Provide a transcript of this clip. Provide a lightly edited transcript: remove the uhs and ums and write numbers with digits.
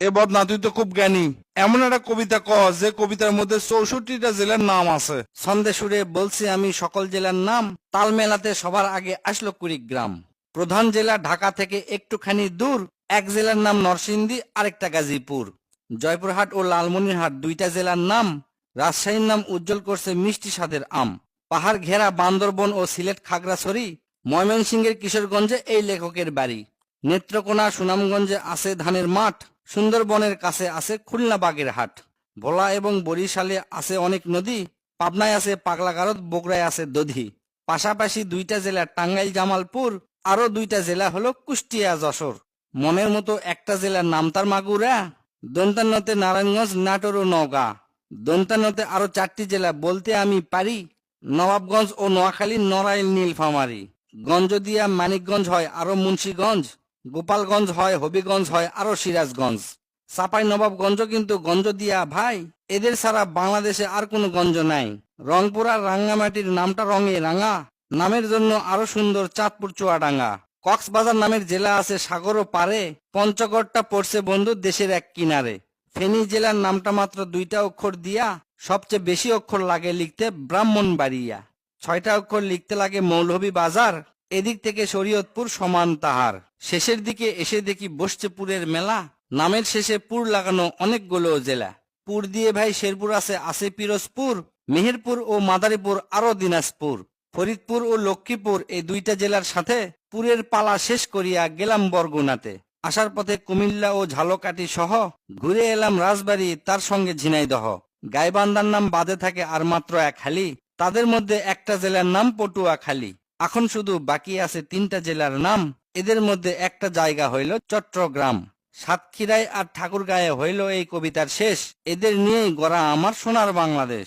এবার না তুই তো খুব জ্ঞানী, এমন একটা কবিতা ক যে কবিতার মধ্যে 64টা জেলার নাম আছে। ছন্দে সুরে বলছি আমি সকল জেলার নাম, তাল মেলাতে সবার আগে আসলো কুড়িগ্রাম। প্রধান জেলা ঢাকা থেকে একটুখানি দূর, এক জেলার নাম নরসিংদী, আরেকটা গাজীপুর। জয়পুরহাট ও লালমনিরহাট দুইটা জেলার নাম, রাজশাহীর নাম উজ্জ্বল করছে মিষ্টি স্বাদের আম। পাহাড় ঘেরা বান্দরবন ও সিলেট খাগড়াছড়ি, ময়মনসিংহের কিশোরগঞ্জে এই লেখকের বাড়ি। নেত্রকোনা সুনামগঞ্জে আছে ধানের মাঠ, সুন্দরবনের কাছে আছে খুলনা বাগের হাট। ভোলা এবং বরিশালে আছে অনেক নদী, পাবনায় আছে পাগলাগারদ, বগুড়ায় আছে দধি। পাশাপাশি দুইটা জেলা টাঙ্গাইল জামালপুর, আরো দুইটা জেলা হলো কুষ্টিয়া যশোর। মনের মতো একটা জেলার নাম তার মাগুরা। দন্তান্নতে নারায়ণগঞ্জ, নাটোর ও নওগাঁ। দন্তান্নতে আরো 4টি জেলা বলতে আমি পারি, নবাবগঞ্জ ও নোয়াখালী, নড়াইল, নীলফামারী। গঞ্জদিয়া মানিকগঞ্জ হয় আরো মুন্সীগঞ্জ, গোপালগঞ্জ হয়, হবিগঞ্জ হয় আরো সিরাজগঞ্জ। চাপাই নবাবগঞ্জ কিন্তু গঞ্জ দিয়া ভাই, এদের ছাড়া বাংলাদেশে আর কোনো গঞ্জ নাই। রংপুর আর রাঙ্গামাটির নামটা রঙে রাঙা, নামের জন্য আরো সুন্দর চাঁদপুর চুয়াডাঙ্গা। কক্সবাজার নামের জেলা আছে সাগরও পারে, পঞ্চগড়টা পড়ছে বন্ধু দেশের এক কিনারে। ফেনী জেলার নামটা মাত্র 2টা অক্ষর দিয়া, সবচেয়ে বেশি অক্ষর লাগে লিখতে ব্রাহ্মণবাড়িয়া। 6টা অক্ষর লিখতে লাগে মৌলভীবাজার, এদিক থেকে শরীয়তপুর সমান তাহার। শেষের দিকে এসে দেখি বসছে পুরের মেলা, নামের শেষে পুর লাগানো অনেকগুলো জেলা। পুর দিয়ে ভাই শেরপুর আছে পিরোজপুর, মেহেরপুর ও মাদারীপুর, আরো দিনাজপুর। ফরিদপুর ও লক্ষ্মীপুর এই দুইটা জেলার সাথে পুরের পালা শেষ করিয়া গেলাম বরগুনাতে। আসার পথে কুমিল্লা ও ঝালকাঠি সহ ঘুরে এলাম রাজবাড়ী, তার সঙ্গে ঝিনাইদহ। গাইবান্ধার নাম বাদে থাকে আর মাত্র এক হালি, তাদের মধ্যে একটা জেলার নাম পটুয়াখালী। এখন শুধু বাকি আছে 3টা জেলার নাম, এদের মধ্যে একটা জায়গা হইল চট্টগ্রাম। সাতক্ষীরায় আর ঠাকুরগাঁয়ে হইল এই কবিতার শেষ। এদের নিয়েই গড়া আমার সোনার বাংলাদেশ।